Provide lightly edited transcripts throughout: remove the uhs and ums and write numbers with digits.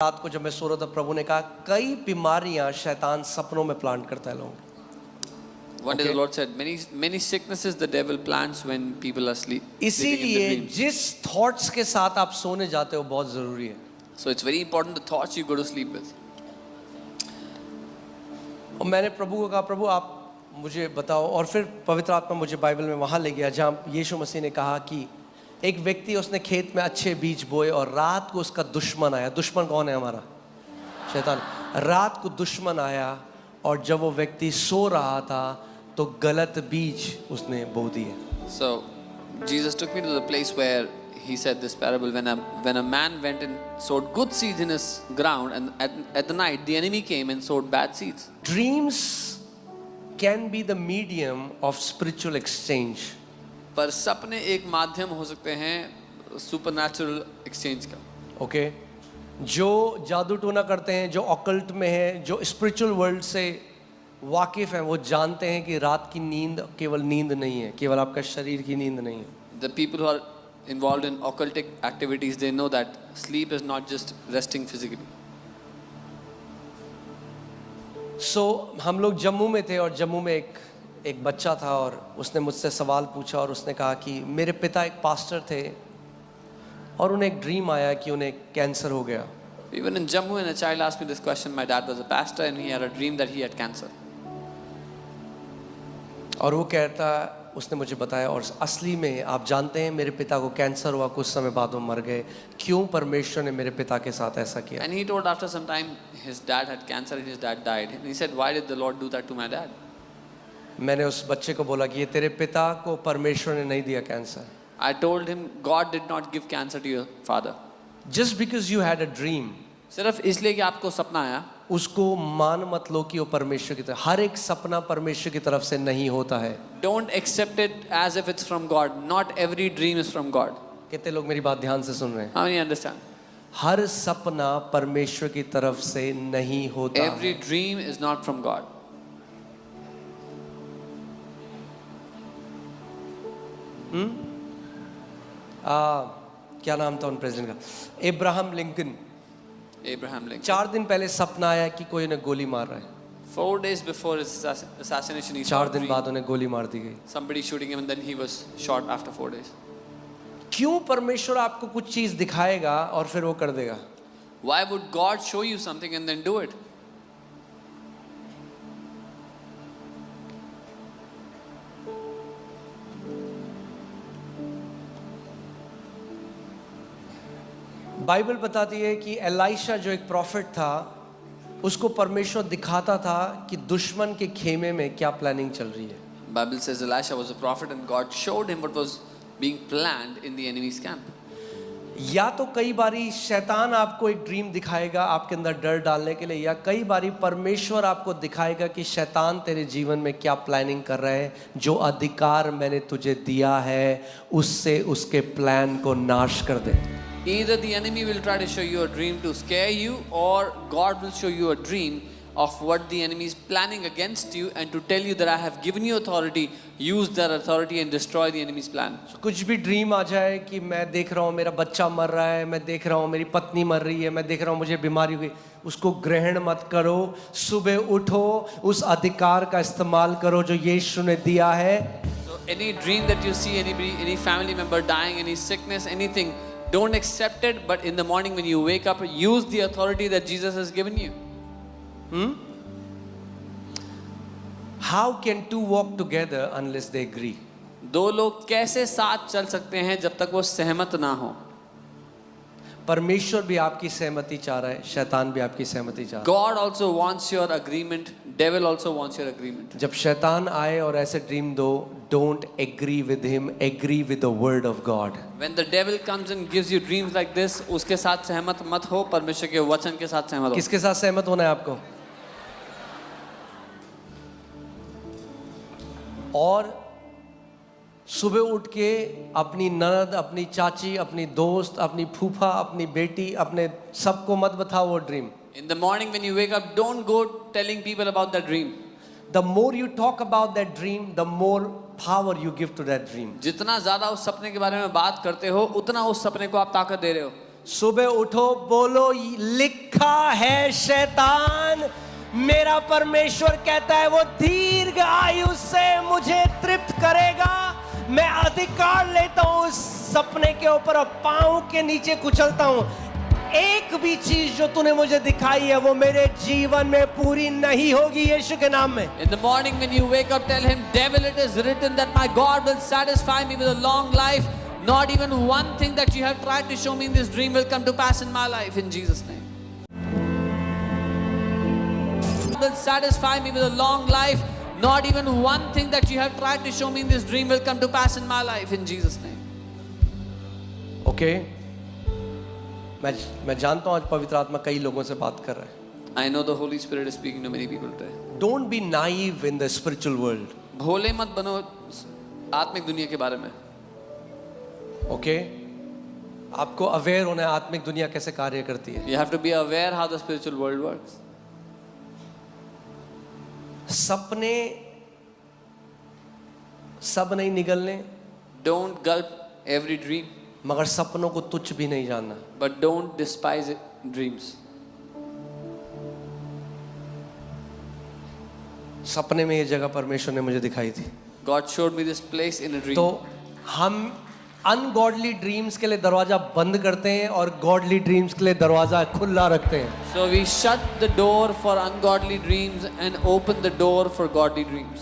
रात को जब मैं सो रहा था प्रभु ने कहा कई बीमारियां शैतान सपनों में प्लांट करता है लोगों। One day the Lord said, many sicknesses the devil plants when people are sleeping in the इसीलिए dreams. जिस थॉट्स के साथ आप सोने जाते हो बहुत जरूरी है। So it's very important the thoughts you go to sleep with. और मैंने प्रभु को कहा प्रभु आप मुझे बताओ, और फिर पवित्र आत्मा मुझे बाइबल में वहाँ ले गया जहाँ यीशु मसीह ने कहा कि एक व्यक्ति उसने खेत में अच्छे बीज बोए और रात को उसका दुश्मन आया। दुश्मन कौन है हमारा? शैतान। रात को दुश्मन आया और जब वो व्यक्ति सो रहा था तो गलत बीज उसने बो दिए। So Jesus took me to the place where he said this parable, when a man went and sowed good seeds in his ground, and at the night the enemy came and sowed bad seeds. Dreams can be the medium of spiritual exchange. पर सपने एक माध्यम हो सकते हैं supernatural exchange का। Okay जो जादू टोना करते हैं, जो ऑकल्ट में है, जो स्पिरिचुअल वर्ल्ड से वाकिफ हैं, वो जानते हैं कि रात की नींद केवल नींद नहीं है, केवल आपका शरीर की नींद नहीं है। The people who are involved in occultic activities, they know that sleep is not just resting physically. So हम लोग जम्मू में थे और जम्मू में एक बच्चा था और उसने मुझसे सवाल पूछा और उसने कहा कि मेरे पिता एक पास्टर थे और उन्हें एक ड्रीम आया कि उन्हें कैंसर हो गया। Even in Jammu, and a child asked me this question. My dad was a pastor and he had a dream that he had cancer. और वो कहता, उसने मुझे बताया और असली में आप जानते हैं मेरे पिता को कैंसर हुआ, कुछ समय बाद वो मर गए, क्यों परमेश्वर ने मेरे पिता के साथ ऐसा किया? And he told after some time his dad had cancer and his dad died. And he said, why did the Lord do that to my dad? मैंने उस बच्चे को बोला कि ये तेरे पिता को परमेश्वर ने नहीं दिया cancer. I told him, God did not give cancer to your father. Just because you had a dream, सिर्फ इसलिए कि आपको सपना आया, उसको मान मत लो कि वो परमेश्वर की तरफ, हर एक सपना परमेश्वर की तरफ से नहीं होता है। don't accept it as if it's from God. Not every dream is from God. कितने लोग मेरी बात ध्यान से सुन रहे हैं? How many understand? हर सपना परमेश्वर की तरफ से नहीं होता Every है। dream is not from God. क्या नाम था उन प्रेसिडेंट का? इब्राहिम लिंकन। Abraham Lincoln. 4 दिन पहले सपना आया कि कोई उन्हें गोली मार रहा है। 4 days before his assassination, he saw 4 a दिन dream. बाद उन्हें गोली मार दी गई। Somebody shooting him and then he was shot after 4 days. क्यों परमेश्वर आपको कुछ चीज दिखाएगा और फिर वो कर देगा? Why would God show you something and then do it? Bible बताती है कि एलाइशा जो एक प्रॉफिट था, उसको परमेश्वर दिखाता था कि दुश्मन के खेमे में क्या प्लानिंग चल रही है। Bible says Elisha was a prophet and God showed him what was being planned in the enemy's camp. या तो कई बारी शैतान आपको एक ड्रीम दिखाएगा आपके अंदर डर डालने के लिए, या कई बारी परमेश्वर आपको दिखाएगा कि शैतान तेरे जीवन में क्या प्लानिंग कर रहा है, जो अधिकार मैंने तुझे दिया है उससे उसके प्लान को नाश कर दे। Either the enemy will try to show you a dream to scare you, or God will show you a dream of what the enemy is planning against you and to tell you that I have given you authority, use that authority and destroy the enemy's plan. कुछ भी dream आ जाए कि मैं देख रहा हूँ मेरा बच्चा मर रहा है, मैं देख रहा हूँ मेरी पत्नी मर रही है, मैं देख रहा हूँ मुझे बीमारी हो गई, उसको ग्रहण मत करो। सुबह उठो, उस अधिकार का इस्तेमाल करो जो यीशु ने दिया है। So any dream that you see, any family member dying, any sickness, anything, don't accept it, but in the morning when you wake up, use the authority that Jesus has given you. How can two walk together unless they agree? दो लोग कैसे साथ चल सकते हैं जब तक वो सहमत ना हो? परमेश्वर भी आपकी सहमति चाह रहा है, शैतान भी आपकी सहमति चाह रहा God also wants your agreement. Devil also wants your agreement. है। जब शैतान आए और ऐसे ड्रीम दो, don't agree with him, agree with the word of God. When the devil comes and gives you dreams like this, उसके साथ सहमत मत हो, परमेश्वर के वचन के साथ सहमत हो। किसके साथ सहमत होना है आपको? और सुबह उठ के अपनी ननद, अपनी चाची, अपनी दोस्त, अपनी फूफा, अपनी बेटी, अपने सबको मत बताओ वो dream. In the morning when you wake up, don't go telling people about that dream. The more you talk about that dream, the more power you give to that dream. जितना ज़्यादा उस सपने के बारे में बात करते हो, उतना उस सपने को आप ताकत दे रहे हो। सुबह उठो, बोलो लिखा है शैतान, मेरा परमेश्वर कहता है वो दीर्घ आयु से मुझे तृप्त करेगा। मैं अधिकार लेता हूं उस सपने के ऊपर और पांव के नीचे कुचलता हूं। एक भी चीज जो तूने मुझे दिखाई है वो मेरे जीवन में पूरी नहीं होगी, यीशु के नाम में। In the morning when you wake up, tell him, devil, it is written that my God will satisfy me with a long life. Not even one thing that you have tried to show me in this dream will come to pass in my life, in Jesus' name. Will satisfy me with a long life. Not even one thing that you have tried to show me in this dream will come to pass in my life, in Jesus' name. Okay, मैं जानता हूं आज पवित्र आत्मा कई लोगों से बात कर रहा है। I know the Holy Spirit is speaking to many people today. Don't be naive in the spiritual world. भोले मत बनो आत्मिक दुनिया के बारे में। ओके, आपको अवेयर होना है आत्मिक दुनिया कैसे कार्य करती है। You have to be aware how the spiritual world works. सपने सब नहीं निगलने, Don't gulp every dream, मगर सपनों को तुच्छ भी नहीं जानना। but don't despise dreams. सपने में ये जगह परमेश्वर ने मुझे दिखाई थी। God showed me this place in a dream. तो हम अनगॉडली ड्रीम्स के लिए दरवाजा बंद करते हैं और गॉडली ड्रीम्स के लिए दरवाजा खुला रखते हैं। So we shut the door for ungodly dreams and open the door for godly dreams.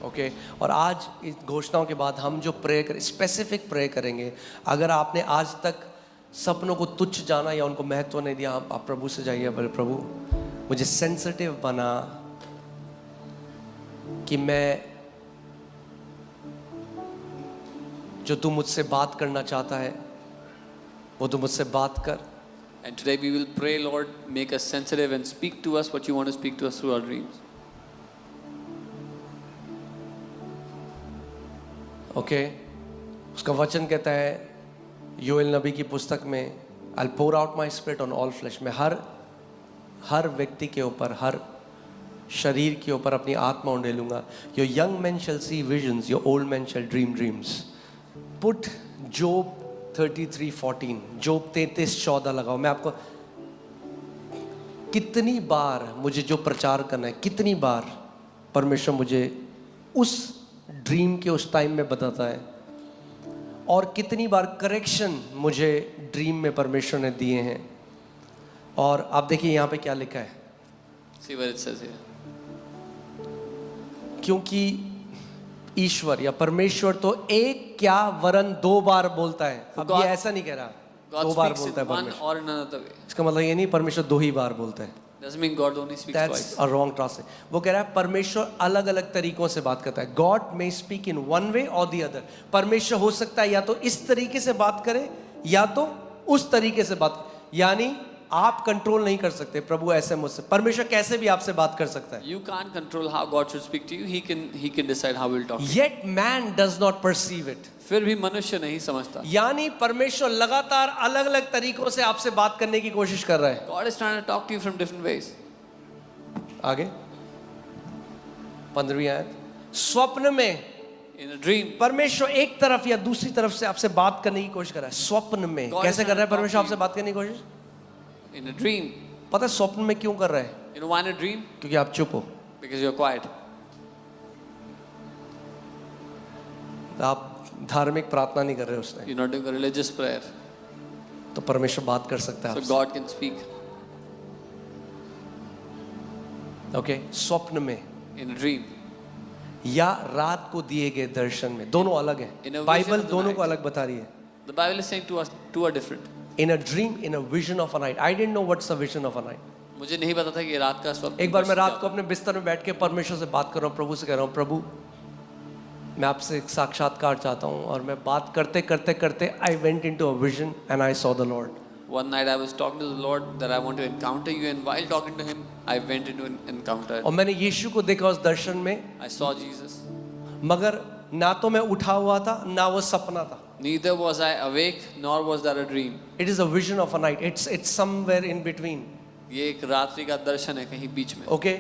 Okay, और आज इस घोषणाओं के बाद हम जो प्रे कर स्पेसिफिक प्रे करेंगे। अगर आपने आज तक सपनों को तुच्छ जाना या उनको महत्व नहीं दिया, आप प्रभु से जाइए, बोले प्रभु मुझे सेंसिटिव बना कि मैं जो तू मुझसे बात करना चाहता है वो तू मुझसे बात कर। And today we will pray, Lord, make us sensitive and speak to us what you want to speak to us through our dreams. Okay, उसका वचन कहता है योएल नबी की पुस्तक में, I'll pour out my spirit on all flesh, मैं हर व्यक्ति के ऊपर, हर शरीर के ऊपर अपनी आत्मा उंडेलूंगा। Your young men shall see visions, your old men shall dream dreams. Put Job 33:14, Job 33:14 लगाओ। मैं आपको कितनी बार मुझे जो प्रचार करना है, कितनी बार परमेश्वर मुझे उस ड्रीम के उस टाइम में बताता है, और कितनी बार करेक्शन मुझे ड्रीम में परमेश्वर ने दिए हैं। और आप देखिए यहाँ पे क्या लिखा है, See what it says here. क्योंकि ईश्वर या परमेश्वर तो एक क्या वरन दो बार बोलता है। अब God- ये ऐसा नहीं कह रहा God दो बार speaks बोलता है in one परमेश्वर, or in another way. इसका मतलब ये नहीं परमेश्वर दो ही बार बोलता है। Doesn't mean God only speaks That's twice. a wrong translation. वो कह रहा है परमेश्वर अलग अलग तरीकों से बात करता है। God may speak in one way or the other. परमेश्वर हो सकता है या तो इस तरीके से बात करे या तो उस तरीके से बात, यानी आप कंट्रोल नहीं कर सकते प्रभु ऐसे मुझसे। परमेश्वर कैसे भी आपसे बात कर सकता है। You can't control how God should speak to you. He can decide how we'll talk to you. Yet man does not perceive it. फिर भी मनुष्य नहीं समझता. यानी परमेश्वर लगातार अलग अलग तरीकों से आपसे बात करने की कोशिश कर रहा है। God is trying to talk to you from different ways. आगे 15वीं आयत, स्वप्न में In a dream, परमेश्वर एक तरफ या दूसरी तरफ से आपसे बात करने की कोशिश कर रहा है। स्वप्न में God कैसे is कर रहा है trying to परमेश्वर talk to आपसे बात करने की कोशिश? in a dream, पता है स्वप्न में क्यों कर रहा है? you know why in a dream? क्योंकि आप चुप हो, Because you're quiet. आप धार्मिक प्रार्थना नहीं कर रहे उस time, You're not doing a religious prayer. तो परमेश्वर बात कर सकता है So आपसे। God can speak ओके, स्वप्न में in a dream. या रात को दिए गए दर्शन में, दोनों अलग In a हैं। vision बाइबल of the दोनों night. को अलग बता रही है। The Bible is saying to us, two are different. In a dream, in a vision of a night. I didn't know what's the vision of a night. मुझे नहीं पता था कि रात का स्वप्न. एक बार मैं रात को अपने बिस्तर में बैठ के परमेश्वर से बात कर रहा हूँ, प्रभु से कह रहा हूँ, प्रभु मैं आपसे एक साक्षात्कार चाहता हूँ। और मैं बात करते करते करते I went into a vision and I saw the Lord. One night I was talking to the Lord that I want to encounter you, and while talking to Him, I went into an encounter. और मैंने यीशु को देखा उस दर्शन में, I saw Jesus. मगर ना तो मैं उठा हुआ था ना वो सपना था। Neither was I awake, nor was that a dream. It is a vision of a night. It's somewhere in between. ये एक रात्रि का दर्शन है कहीं बीच में. Okay?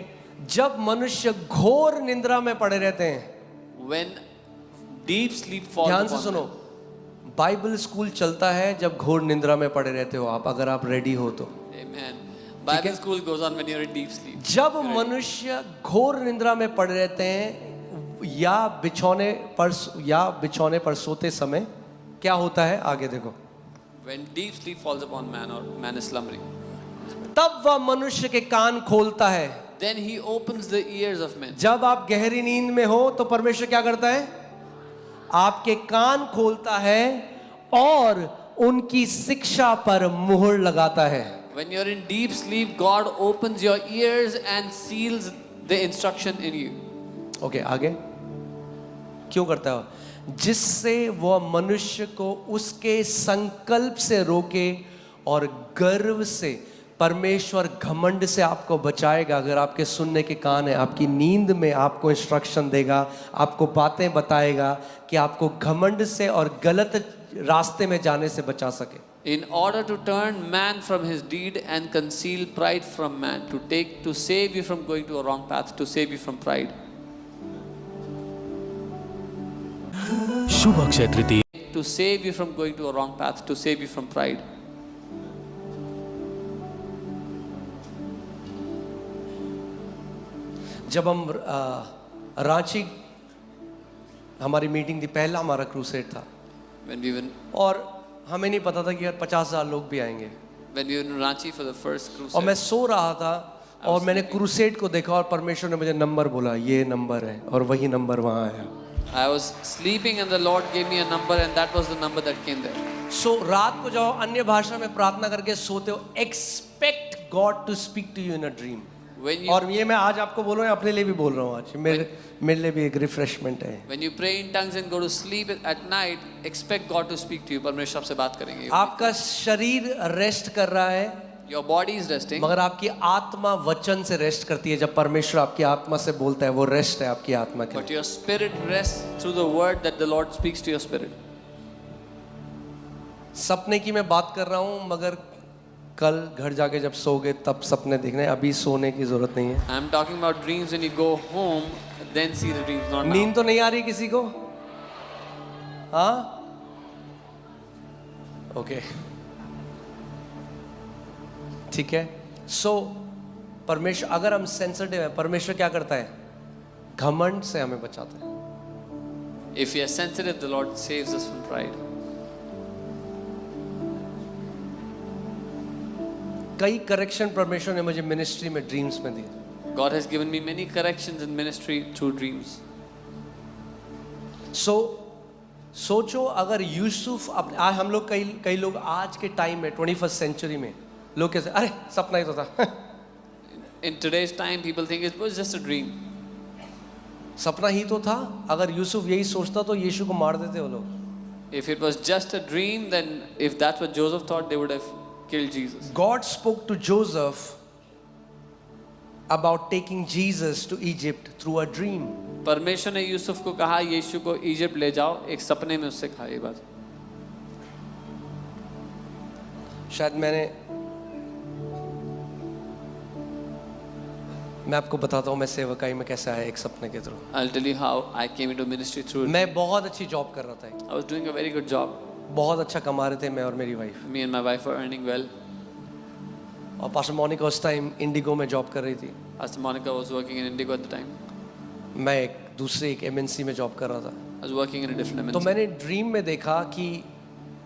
जब मनुष्य घोर निंद्रा में पड़े रहते हैं, When deep sleep falls ध्यान से upon सुनो, them. बाइबल स्कूल चलता है जब घोर निंद्रा में पड़े रहते हो आप, अगर आप रेडी हो तो। Amen. Bible school goes on when you're in deep sleep. जब मनुष्य घोर निंद्रा में पड़े रहते हैं या बिछौने पर सोते समय क्या होता है, आगे देखो। When deep sleep falls upon man or man is slumbering, तब वह मनुष्य के कान खोलता है। then he opens the ears of men. जब आप गहरी नींद में हो तो परमेश्वर क्या करता है, आपके कान खोलता है और उनकी शिक्षा पर मुहर लगाता है। When you're in deep sleep, God opens your ears and seals the instruction in you. Okay, आगे क्यों करता है? जिससे वह मनुष्य को उसके संकल्प से रोके और गर्व से, परमेश्वर घमंड से आपको बचाएगा। अगर आपके सुनने के कान है, आपकी नींद में आपको इंस्ट्रक्शन देगा, आपको बातें बताएगा कि आपको घमंड से और गलत रास्ते में जाने से बचा सके। In order to turn man from his deed and conceal pride from man, to save you from going to a wrong path, to save you from pride. Shubh Akshaya Tritiya, To save you from going to a wrong path, to save you from pride. जब हम रांची, हमारी meeting थी, पहला हमारा crusade था, When we were और हमें नहीं पता था कि यार 50,000 लोग भी आएंगे। in Ranchi for the first crusade, और मैं सो रहा था और मैंने क्रूसेड को देखा और परमेश्वर ने मुझे नंबर बोला, ये नंबर है, और वही नंबर वहाँ आया। I was sleeping and the Lord gave me a number and that was the number that came there. सो रात को जब अन्य भाषा में प्रार्थना करके सोते हो, expect God to speak to you in a dream. When you, और ये मैं आज आपको बोल रहा हूँ, अपने लिए भी बोल रहा हूँ, आज मेरे लिए भी एक रिफ्रेशमेंट है। when you pray in tongues and go to sleep at night, expect God to speak to you. परमेश्वर आपसे बात करेंगे। आपका शरीर रेस्ट कर रहा है, Your body is resting, मगर आपकी आत्मा वचन से रेस्ट करती है। जब परमेश्वर आपकी आत्मा से बोलता है, वो रेस्ट है आपकी आत्मा के but लिए। your spirit rests through the word that the Lord speaks to your spirit. सपने की मैं बात कर रहा हूँ, मगर कल घर जाके जब सोगे तब सपने देखने, अभी सोने की जरूरत नहीं है। I am talking about dreams when you go home, then see the dreams, not now. नींद तो नहीं आ रही किसी को? हाँ, ओके, ठीक है। सो परमेश्वर, अगर हम सेंसिटिव है, परमेश्वर क्या करता है, घमंड से हमें बचाता है। If we are sensitive, the Lord saves us from pride. कई करेक्शन परमेश्वर ने मुझे मिनिस्ट्री में ड्रीम्स में दिए। God has given me many corrections in ministry through dreams. सो सोचो, अगर यूसुफ आज हम लोग कई लोग आज के टाइम में 21st सेंचुरी में लोग कैसे, अरे सपना ही तो था। In today's time, people think it was just a dream. सपना ही तो था। अगर यूसुफ यही सोचता तो यीशु को मार देते वो लोग। If it was just a dream, then if that's what Joseph thought, they would have killed Jesus. God spoke to Joseph about taking Jesus to Egypt through a dream. परमेश्वर ने यूसुफ को कहा यीशु को इजिप्ट ले जाओ, एक सपने में उससे कहा ये बात। शायद मैं आपको बताता हूँ मैं सेवकाई में कैसे आया, एक सपने के through. I'll tell you how I came into ministry through. मैं बहुत अच्छी जॉब कर रहा था, I was doing a very good job. बहुत अच्छा कमा रहे थे मैं और मेरी wife. Me and my wife were earning well. और पास्टर मोनिका उस टाइम इंडिगो में जॉब कर रही थी, Pastor Monica was working in Indigo at the time. मैं एक MNC में जॉब कर रहा था। I was working in a different तो MNC. मैंने ड्रीम में देखा कि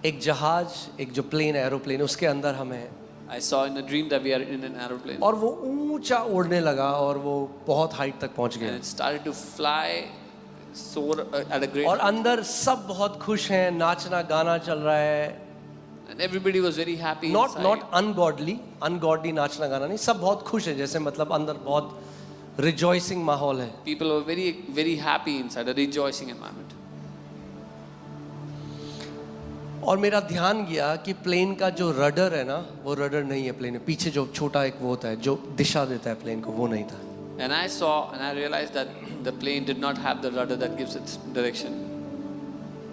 एक जहाज, एक जो प्लेन, एरोप्लेन, उसके अंदर हम हैं I saw in a dream that we are in an aeroplane. और वो ऊंचा उड़ने लगा और वो बहुत हाइट तक पहुंच And गया it started to fly, soar at a great और height. अंदर सब बहुत खुश हैं, नाचना गाना चल रहा है। And everybody was very happy not inside. Ungodly नाचना गाना नहीं, सब बहुत खुश है, जैसे मतलब अंदर बहुत रिजॉइसिंग माहौल है। People were very, very happy inside, a rejoicing environment. और मेरा ध्यान गया कि प्लेन का जो रडर है ना, वो रडर नहीं है प्लेन में, पीछे जो छोटा एक वो होता है जो दिशा देता है प्लेन को, वो नहीं था। And I saw and I realized that the plane did not have the rudder that gives its direction.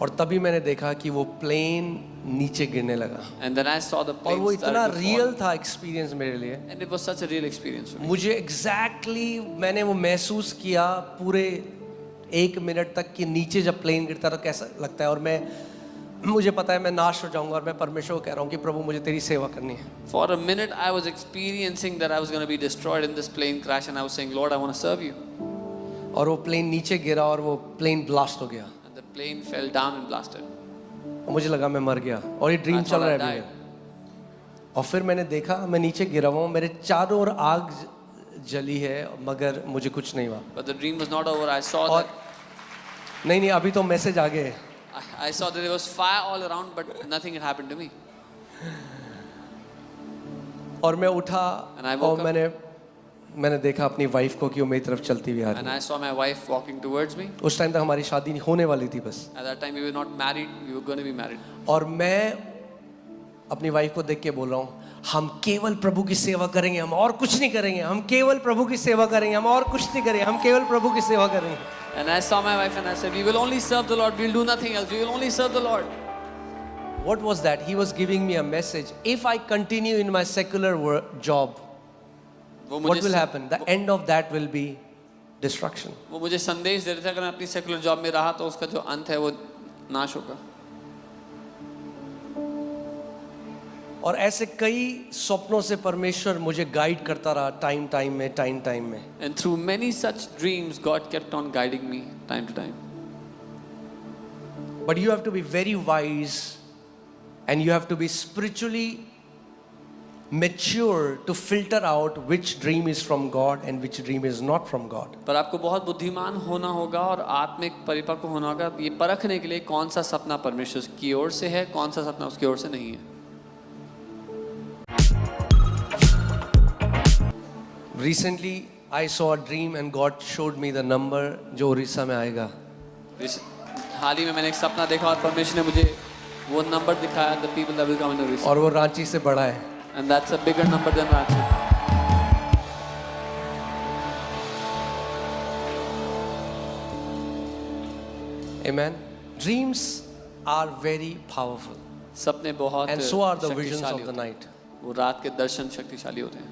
और तभी मैंने देखा कि वो प्लेन नीचे गिरने लगा And then I saw the और plane वो इतना started to रियल fall. था एक्सपीरियंस मेरे लिए। And it was such a real experience for me. मुझे एग्जैक्टली मैंने वो महसूस किया पूरे 1 मिनट तक कि नीचे जब प्लेन गिरता तो कैसा लगता है। और मैं मुझे पता है मैं नाश हो जाऊंगा और मैं परमेश्वर को कह रहा हूँ कि प्रभु मुझे तेरी सेवा करनी है. For a minute, I was experiencing that I was going to be destroyed in this plane crash, and I was saying, Lord, I want to serve you. और वो प्लेन नीचे गिरा और वो प्लेन ब्लास्ट हो गया. And the plane fell down and blasted. और मुझे लगा मैं मर गया और ये ड्रीम I चल thought रहा I है अभी died. में. और फिर मैंने देखा मैं नीचे गिरा हुआ हूँ, मेरे चारों ओर आग जली है मगर मुझे कुछ नहीं हुआ. But the dream was not over. I saw और that नहीं अभी तो मैसेज आ गए. I saw that there was fire all around, but nothing had happened to me. और मैं उठा And I woke और up. मैंने देखा अपनी वाइफ को कि वो मेरी तरफ चलती हुई आ रही And है. I saw my wife walking towards me. उस टाइम तक हमारी शादी होने वाली थी बस. At that time, we were not married. We were going to be married. और मैं अपनी वाइफ को देख के बोल रहा हूँ हम केवल प्रभु की सेवा करेंगे, हम और कुछ नहीं करेंगे. हम केवल प्रभु की सेवा करेंगे, हम और कुछ नहीं करेंगे. हम केवल प्रभु की सेवा करेंगे. And I saw my wife and I said, we will only serve the Lord. We'll do nothing else. We will only serve the Lord. What was that? He was giving me a message. If I continue in my secular job, वो what मुझे will happen? The end of that will be destruction. वो मुझे संदेश दे रहे थे, अगर मैं अपनी सेकुलर जॉब में रहा तो उसका जो अंत है वो नाश होगा. और ऐसे कई सपनों से परमेश्वर मुझे गाइड करता रहा टाइम में. And through many such dreams, God kept on guiding me time to time. But you have to be very wise and you have to be spiritually mature to filter out which dream is from God and which dream is not from God. पर आपको बहुत बुद्धिमान होना होगा और आत्मिक परिपक्व होना होगा ये परखने के लिए कौन सा सपना परमेश्वर की ओर से है, कौन सा सपना उसकी ओर से नहीं है. Recently I saw a dream and God showed me the number जो उड़ीसा में आएगा. हाल ही में मैंने एक सपना देखा और परमेश्वर ने मुझे वो नंबर दिखाया, the people that will come in Orissa. और वो रांची से बड़ा है. And that's a bigger number than Ranchi. Amen. Dreams are very powerful सपने बहुत and so are the visions शक्तिशाली of the होते हैं. night. वो रात के दर्शन शक्तिशाली होते हैं.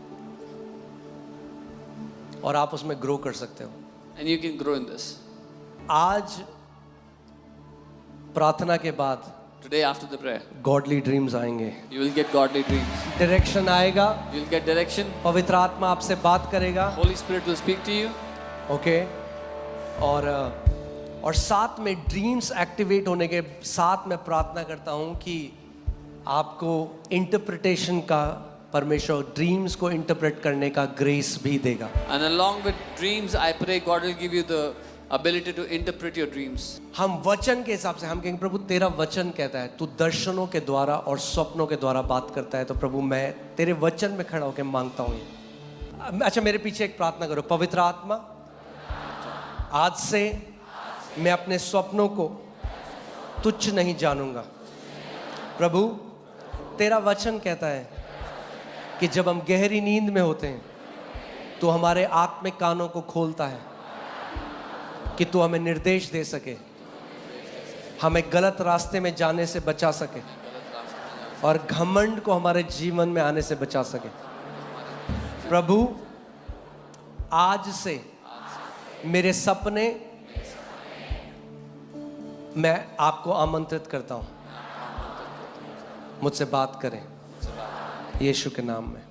और आप उसमें ग्रो कर सकते हो. And you can grow in this. आज प्रार्थना के बाद Today after the prayer, godly dreams आएंगे. you will get godly dreams. Direction आएगा. You will get direction. पवित्र आत्मा आपसे बात करेगा. Holy Spirit will speak to you. Okay. और साथ में ड्रीम्स एक्टिवेट होने के साथ मैं प्रार्थना करता हूँ कि आपको इंटरप्रिटेशन का परमेश्वर ड्रीम्स को इंटरप्रेट करने का ग्रेस भी देगा. And along with dreams, I pray God will give you the ability to interpret your dreams. हम वचन के हिसाब से हम कहेंगे प्रभु तेरा वचन कहता है तू दर्शनों के द्वारा और स्वप्नों के द्वारा बात करता है, तो प्रभु मैं तेरे वचन में खड़ा होकर मांगता हूँ ये. अच्छा मेरे पीछे एक प्रार्थना करो. पवित्र आत्मा आज से मैं अपने स्वप्नों को तुच्छ नहीं जानूंगा. प्रभु तेरा वचन कहता है कि जब हम गहरी नींद में होते हैं तो हमारे आत्मिक कानों को खोलता है कि तू हमें निर्देश दे सके, हमें गलत रास्ते में जाने से बचा सके और घमंड को हमारे जीवन में आने से बचा सके. प्रभु आज से मेरे सपने मैं आपको आमंत्रित करता हूं, मुझसे बात करें यीशु के नाम में.